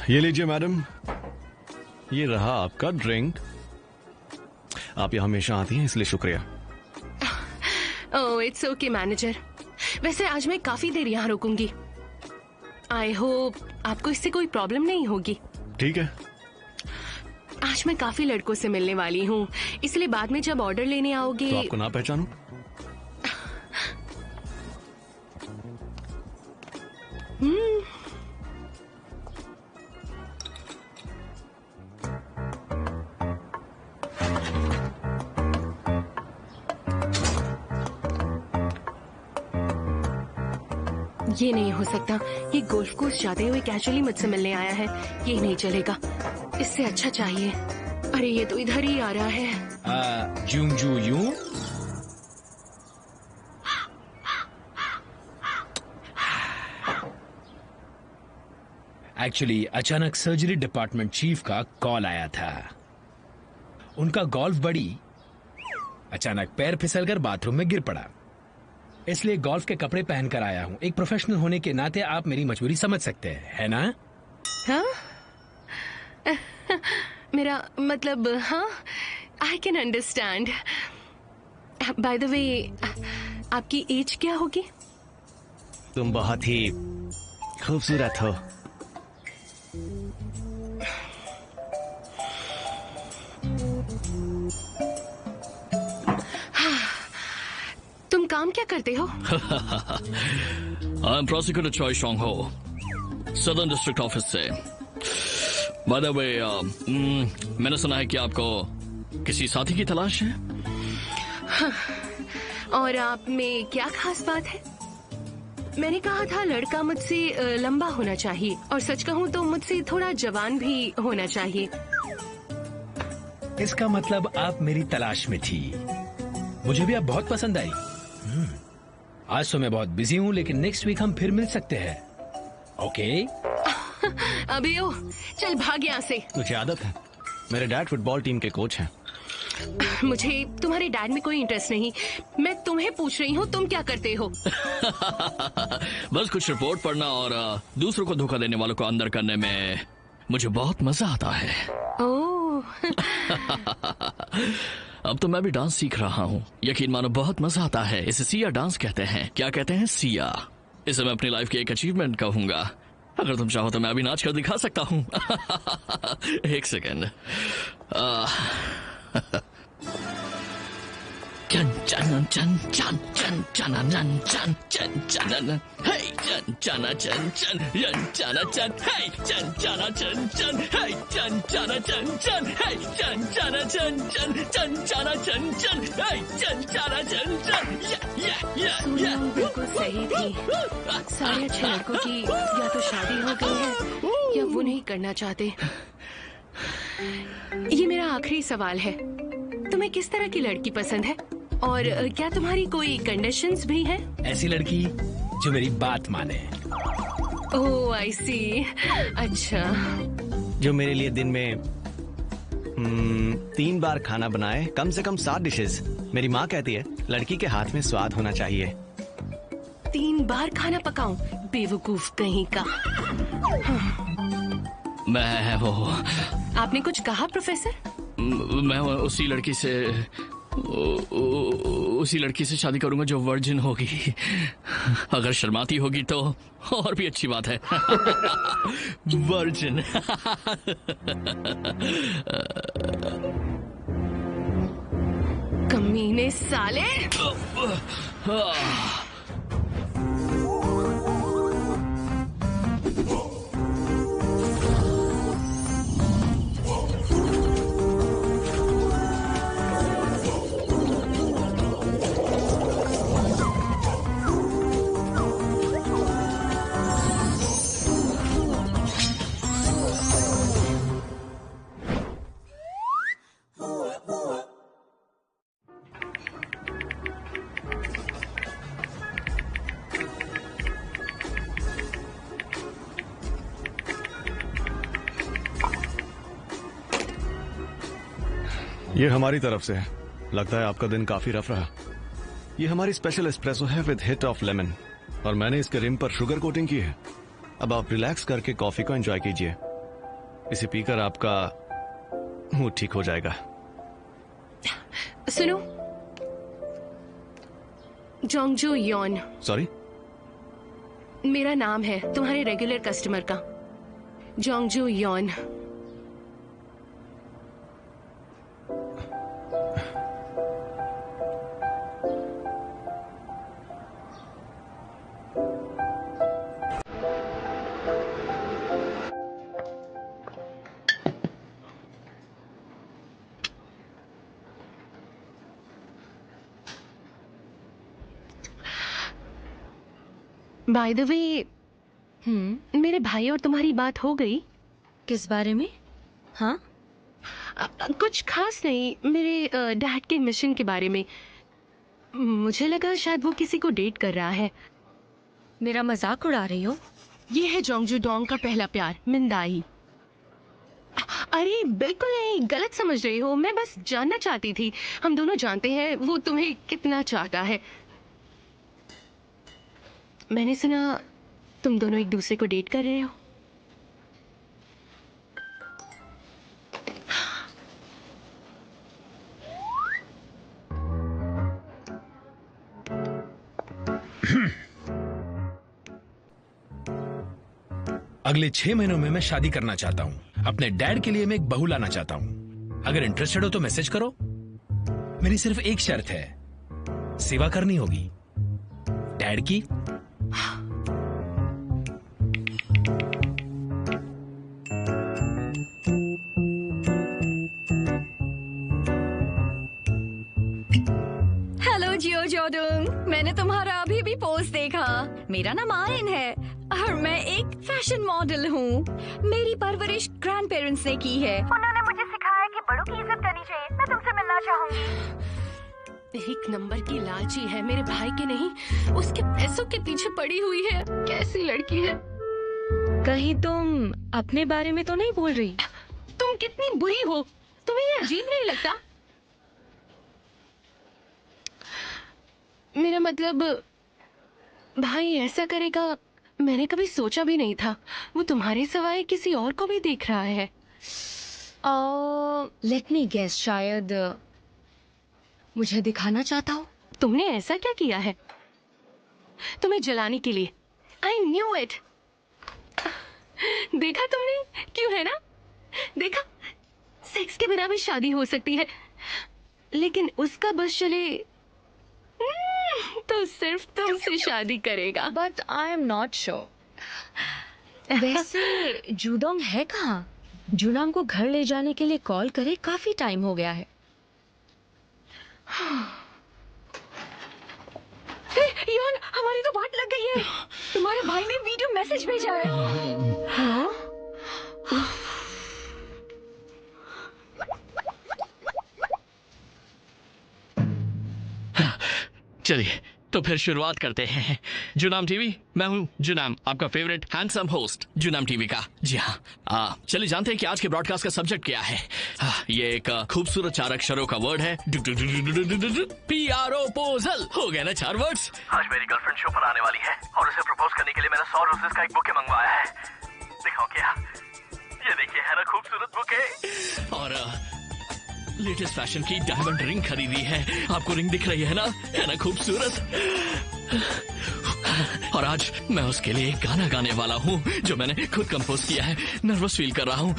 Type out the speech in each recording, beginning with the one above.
ये लीजिए मैडम, ये रहा आपका ड्रिंक। आप यहाँ हमेशा आती हैं इसलिए शुक्रिया। Oh it's okay manager. वैसे आज मैं काफी देर यहाँ रुकूंगी। आई होप आपको इससे कोई प्रॉब्लम नहीं होगी। ठीक है। आज मैं काफी लड़कों से मिलने वाली हूँ, इसलिए बाद में जब ऑर्डर लेने आओगे तो आपको ना पहचानूं? ये नहीं हो सकता। ये गोल्फ कोर्स जाते हुए कैजुअली मुझसे मिलने आया है। ये नहीं चलेगा, इससे अच्छा चाहिए। अरे ये तो इधर ही आ रहा है। जूंजू यूं। एक्चुअली अचानक सर्जरी डिपार्टमेंट चीफ का कॉल आया था। उनका गोल्फ बड़ी अचानक पैर फिसलकर बाथरूम में गिर पड़ा, इसलिए गोल्फ के कपड़े पहनकर आया हूँ। एक प्रोफेशनल होने के नाते आप मेरी मजबूरी समझ सकते हैं, है ना? हाँ? मेरा मतलब हाँ, I can understand. By the way, आपकी एज क्या होगी? तुम बहुत ही खूबसूरत हो। तुम काम क्या करते हो? आई एम प्रोसिक्यूटर चॉय शोंग हो, सदर्न डिस्ट्रिक्ट ऑफिस से। बाय द वे, मैंने सुना है कि आपको किसी साथी की तलाश है। हाँ, और आप में क्या खास बात है? मैंने कहा था लड़का मुझसे लंबा होना चाहिए, और सच कहूँ तो मुझसे थोड़ा जवान भी होना चाहिए। इसका मतलब आप मेरी तलाश में थी। मुझे भी आप बहुत पसंद आई। आज तो मैं बहुत बिजी हूँ, लेकिन नेक्स्ट वीक हम फिर मिल सकते हैं, ओके? अबे ओ, चल भाग यहाँ से। तुझे आदत है? मेरे डैड फुटबॉल टीम के कोच हैं। मुझे तुम्हारे डैड में कोई इंटरेस्ट नहीं। मैं तुम्हें पूछ रही हूँ, तुम क्या करते हो? बस कुछ रिपोर्ट पढ़ना और दूसरों को धोखा देने वालों को अंदर करने में मुझे बहुत मजा आता है। ओह। अब तो मैं भी डांस सीख रहा हूँ, यकीन मानो बहुत मजा आता है। इसे सिया डांस कहते हैं। क्या कहते हैं? सिया। इसे मैं अपनी लाइफ की एक अचीवमेंट कहूंगा। अगर तुम चाहो तो मैं अभी नाच कर दिखा सकता हूँ। एक सेकेंड। चन चन चन चन चन चन चन चन चन चन हे चन चन चन चन यन चन चन हे चन चन चन चन हे चन चन चन चन हे चन चन चन चन चन चन चन चन हे चन चन चन चन या बिल्कुल सही थी। सारे अच्छे लड़कों की या तो शादी हो गई है या वो नहीं करना चाहते। ये मेरा आखिरी सवाल है, तुम्हें किस तरह की लड़की पसंद है, और क्या तुम्हारी कोई कंडीशंस भी है? ऐसी लड़की जो मेरी बात माने। ओह आई सी। अच्छा। जो मेरे लिए दिन में 3 बार खाना बनाए, कम से कम 7 डिशेस। मेरी माँ कहती है लड़की के हाथ में स्वाद होना चाहिए। 3 बार खाना पकाऊं? बेवकूफ कहीं का। मैं वो। आपने कुछ कहा प्रोफेसर? मैं उसी लड़की से शादी करूंगा जो वर्जिन होगी। अगर शर्माती होगी तो और भी अच्छी बात है। वर्जिन। कमीने साले। ये हमारी तरफ से है। लगता है आपका दिन काफी रफ रहा। ये हमारी स्पेशल एस्प्रेसो है विद हिट ऑफ लेमन, और मैंने इसके रिम पर शुगर कोटिंग की है। अब आप रिलैक्स करके कॉफी को एंजॉय कीजिए। इसे पीकर आपका मुंह ठीक हो जाएगा। सुनो, जोंगजू योन सॉरी, मेरा नाम है, तुम्हारे रेगुलर कस्टमर का, जोंगजू योन। बाय द वे, मेरे भाई और तुम्हारी बात हो गई? किस बारे में? हाँ, कुछ खास नहीं, मेरे डैड के मिशन के बारे में। मुझे लगा शायद वो किसी को डेट कर रहा है। मेरा मजाक उड़ा रही हो? ये है जोंगजू डोंग का पहला प्यार, मिंदाई। अरे बिल्कुल नहीं, गलत समझ रही हो, मैं बस जानना चाहती थी। हम दोनों जानते हैं वो तुम्हें कितना चाहता है। मैंने सुना तुम दोनों एक दूसरे को डेट कर रहे हो। अगले 6 महीनों में मैं शादी करना चाहता हूँ। अपने डैड के लिए मैं एक बहू लाना चाहता हूँ। अगर इंटरेस्टेड हो तो मैसेज करो। मेरी सिर्फ एक शर्त है, सेवा करनी होगी डैड की। हेलो जियो जोडुंग, मैंने तुम्हारा अभी भी पोस्ट देखा। मेरा नाम आयन है और मैं एक फैशन मॉडल हूँ। मेरी परवरिश ग्रैंड पेरेंट्स ने की है। उन्होंने मुझे सिखाया कि बड़ों की इज्जत करनी चाहिए। मैं तुमसे मिलना चाहूंगी। एक नंबर की लालची है, मेरे भाई के नहीं, उसके पैसों के पीछे पड़ी हुई है। कैसी लड़की है। कहीं तुम अपने बारे में तो नहीं बोल रही? तुम कितनी बुरी हो, तुम्हें ये अजीब नहीं लगता? मेरा मतलब, भाई ऐसा करेगा मैंने कभी सोचा भी नहीं था। वो तुम्हारे सिवाय किसी और को भी देख रहा है। लेट मी गेस, शायद मुझे दिखाना चाहता हो। तुमने ऐसा क्या किया है? तुम्हें जलाने के लिए। I knew it. देखा तुमने, क्यों है ना? देखा, सेक्स के बिना भी शादी हो सकती है, लेकिन उसका बस चले तो सिर्फ तुमसे शादी करेगा। But I am not sure. वैसे जूडोंग है कहाँ? जूडोंग को घर ले जाने के लिए कॉल करे काफी टाइम हो गया है। योन, हमारी तो बात लग गई है। तुम्हारे भाई ने वीडियो मैसेज भेजा है। हाँ? चलिए तो फिर शुरुआत करते हैं। जुनाम टीवी, मैं हूं जुनाम, आपका फेवरेट हैंडसम होस्ट जुनाम टीवी का। जी हाँ, चलिए जानते हैं कि आज के ब्रॉडकास्ट का सब्जेक्ट क्या है। ये एक खूबसूरत 4 अक्षरों का वर्ड है, प्रोपोजल। हो गया ना 4 वर्ड्स। आज मेरी गर्लफ्रेंड शो पर आने वाली है और उसे प्रपोज करने के लिए मैंने 100 रोजेस का एक बुके मंगवाया है। दिखाओ क्या? ये देखिए, है ना खूबसूरत बुके। और लेटेस्ट फैशन की डायमंड रिंग खरीदी है। आपको रिंग दिख रही है ना खूबसूरत। और आज मैं उसके लिए एक गाना गाने वाला हूँ जो मैंने खुद कंपोज किया है। नर्वस फील कर रहा हूँ।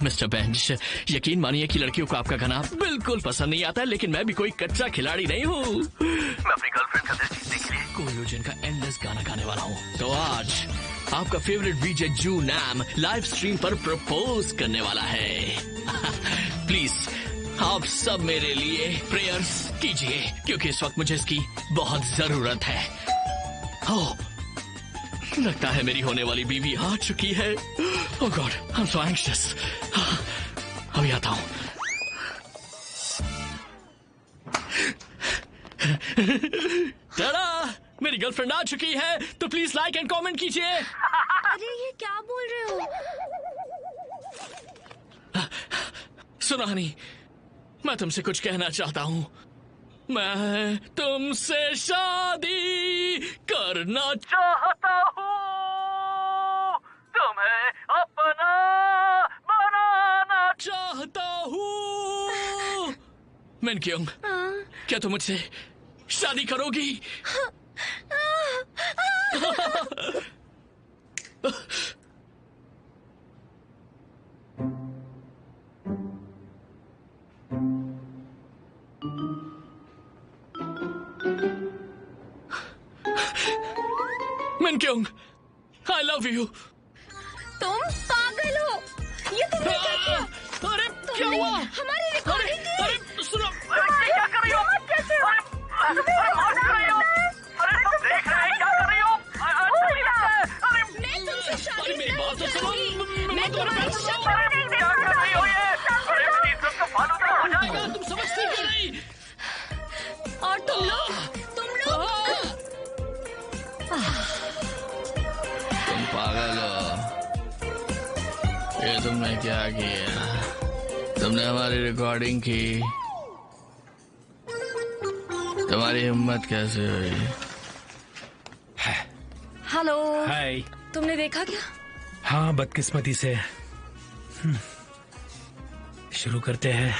मिस्टर बेंच, यकीन मानिए कि लड़कियों को आपका गाना बिल्कुल पसंद नहीं आता है, लेकिन मैं भी कोई कच्चा खिलाड़ी नहीं हूँ। मैं अपनी गर्लफ्रेंड का दिल जीतने के लिए कोई का एंडलेस गाना गाने वाला हूँ। तो आज आपका फेवरेट वीजे जू नाम लाइव स्ट्रीम पर प्रपोज करने वाला है। प्लीज आप सब मेरे लिए प्रेयर्स कीजिए, क्योंकि इस वक्त मुझे इसकी बहुत जरूरत है। ओह, लगता है मेरी होने वाली बीवी आ चुकी है। Oh god, I am so anxious. अभी आता हूँ। टाडा, मेरी गर्लफ्रेंड आ चुकी है, तो प्लीज लाइक एंड कमेंट कीजिए। अरे ये क्या बोल रहे हो? सुना नहीं, मैं तुमसे कुछ कहना चाहता हूँ। मैं तुमसे शादी करना चाहता हूँ। तुम मिनक्योंग, क्या तुम मुझसे शादी करोगी? मिनक्योंग, आई लव यू। तुम पागल हो, ये तुमने क्या किया? अरे क्या हुआ? हमारी रिकॉर्डिंग की। अरे सुनो, क्या कर रही हो? कैसे हो? अरे तुम देख रहे हैं क्या कर रही हो? मैं तुमसे शादी मेरी बात तो नहीं सुनो। करूंगी। मैं मैं तुम्हारी तुम्हारे शक्ल नहीं देख क्या कर रही हो ये? अरे प्लीज सबका फालूदा हो जाए। तुम समझती क्यों नहीं? और तुम लोग तुम पागल हो। ये तुमने क्या किया? तुमने हमारी रिकॉर्डिंग की। तुम्हारी हिम्मत कैसे हुई? हेलो, हाय। तुमने देखा क्या? हाँ, बदकिस्मती से। शुरू करते हैं।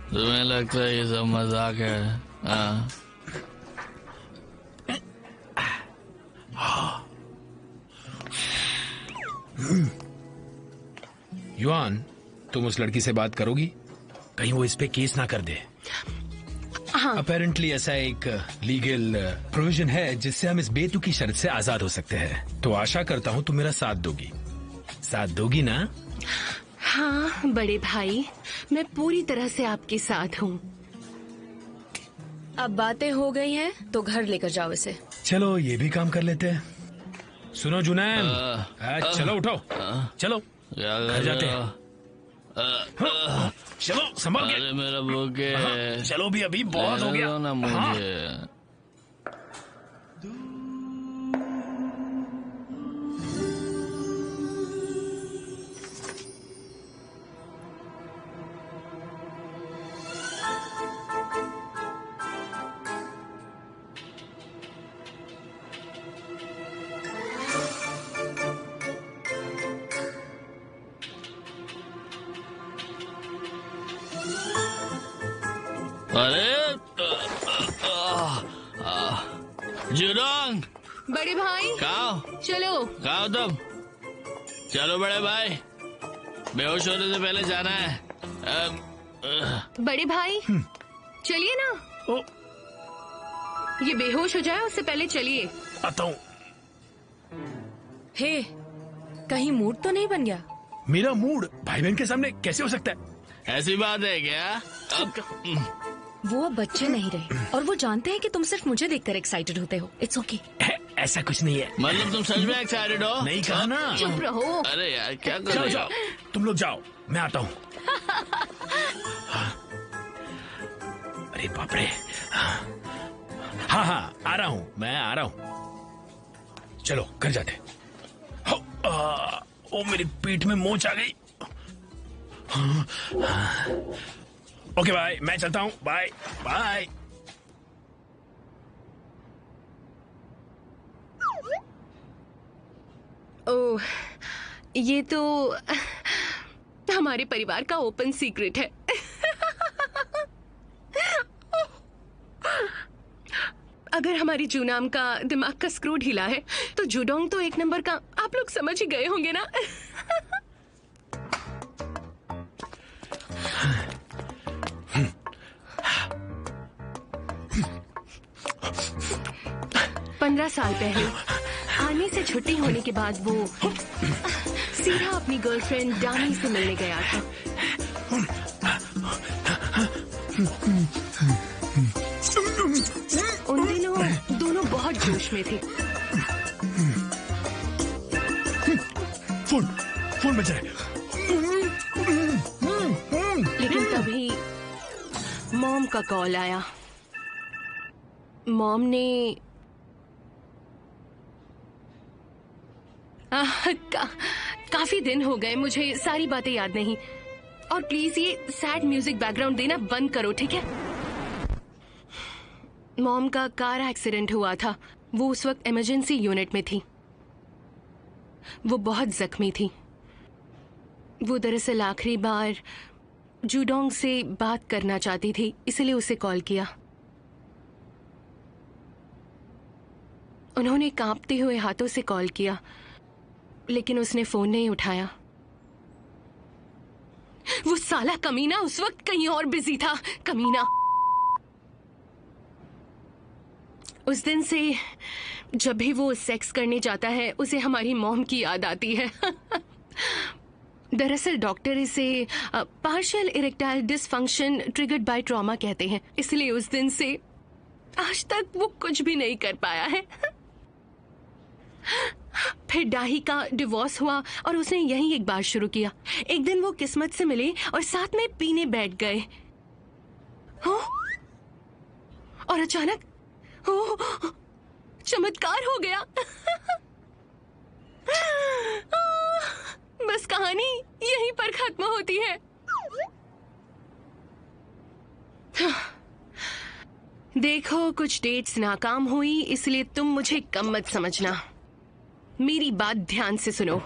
तुम्हें लगता है ये सब मजाक है? हाँ। युआन, तुम उस लड़की से बात करोगी? कहीं वो इस पे केस ना कर दे। हाँ। अपेरेंटली ऐसा एक लीगल प्रोविजन है जिससे हम इस बेतुकी शर्त से आजाद हो सकते हैं। तो आशा करता हूँ तुम मेरा साथ दोगी। साथ दोगी ना? हाँ बड़े भाई, मैं पूरी तरह से आपके साथ हूँ। अब बातें हो गई हैं तो घर लेकर जाओ इसे। चलो ये भी काम कर लेते हैं। सुनो जुनैन, चलो उठो, चलो क्या घर कर जाते रहे हैं। हो? चलो संभल के। अरे मेरा बुके। चलो भी, अभी बहुत हो गया। ना हाँ। मुझे। अरे जुडोंग, बड़े भाई कहाँ चलो। कहाँ तुम? चलो बड़े भाई, बेहोश होने से पहले जाना है। बड़े भाई चलिए ना। ओ, ये बेहोश हो जाए उससे पहले चलिए। आता हूँ। हे, कहीं मूड तो नहीं बन गया? मेरा मूड भाई बहन के सामने कैसे हो सकता है? ऐसी बात है क्या? वो अब बच्चे नहीं रहे और वो जानते हैं कि तुम सिर्फ मुझे देखकर एक्साइटेड होते हो। It's okay. ऐसा कुछ नहीं है। मतलब तुम सच में एक्साइटेड हो? नहीं कहा ना। चुप रहो। अरे यार क्या कर जाओ रहे हो? जाओ, तुम लोग जाओ, मैं आता हूँ। अरे बाप रे। हाँ हाँ, आ रहा हूँ, मैं आ रहा हूँ। चलो घर जाते। ओ मेरी पीठ में मोच आ गई। ओके बाय, मैं चलता हूँ। Bye bye. ओह, ये तो हमारे परिवार का ओपन सीक्रेट है। अगर हमारी जूनाम का दिमाग का स्क्रू ढीला है तो जुडोंग तो एक नंबर का। आप लोग समझ ही गए होंगे ना। पंद्रह साल पहले आर्मी से छुट्टी होने के बाद वो सीधा अपनी गर्लफ्रेंड डानी से मिलने गया था। उन दिनों दोनों बहुत जोश में थे। फोन बज रहा है। लेकिन तभी मॉम का कॉल आया। मॉम ने काफी दिन हो गए, मुझे सारी बातें याद नहीं। और प्लीज ये सैड म्यूजिक बैकग्राउंड देना बंद करो, ठीक है? मॉम का कार एक्सीडेंट हुआ था। वो उस वक्त इमरजेंसी यूनिट में थी। वो बहुत जख्मी थी। वो दरअसल आखिरी बार जूडोंग से बात करना चाहती थी, इसलिए उसे कॉल किया। उन्होंने कांपते हुए हाथों से कॉल किया, लेकिन उसने फोन नहीं उठाया। वो साला कमीना उस वक्त कहीं और बिजी था। कमीना। उस दिन से जब भी वो सेक्स करने जाता है उसे हमारी मॉम की याद आती है। दरअसल डॉक्टर इसे partial erectile dysfunction triggered by trauma कहते हैं, इसलिए उस दिन से आज तक वो कुछ भी नहीं कर पाया है। फिर डाही का डिवोर्स हुआ और उसने यही एक बार शुरू किया। एक दिन वो किस्मत से मिले और साथ में पीने बैठ गए। हो? और अचानक हो, चमत्कार हो गया। बस कहानी यहीं पर खत्म होती है। देखो, कुछ डेट्स नाकाम हुई, इसलिए तुम मुझे कम मत समझना। मेरी बात ध्यान से सुनो।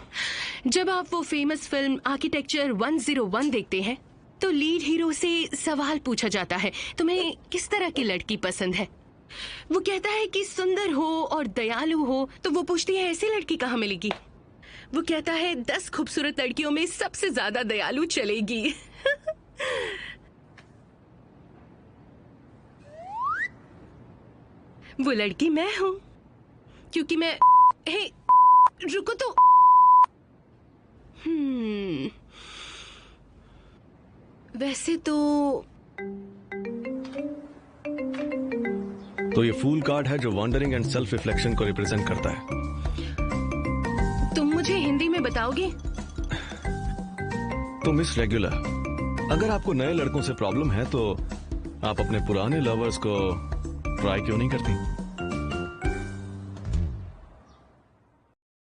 जब आप वो फेमस फिल्म आर्किटेक्चर 101 देखते हैं तो लीड हीरो से सवाल पूछा जाता है, तुम्हें किस तरह की लड़की पसंद है? वो कहता है कि सुंदर हो और दयालु हो। तो वो पूछती है, ऐसी लड़की कहाँ मिलेगी? वो कहता है 10 खूबसूरत लड़कियों में सबसे ज्यादा दयालु चलेगी। वो लड़की मैं हूं, क्योंकि मैं हे रुको वैसे तो ये फूल कार्ड है जो वॉन्डरिंग एंड सेल्फ रिफ्लेक्शन को रिप्रेजेंट करता है। तुम मुझे हिंदी में बताओगे? तो मिस रेगुलर, अगर आपको नए लड़कों से प्रॉब्लम है तो आप अपने पुराने लवर्स को ट्राई क्यों नहीं करती?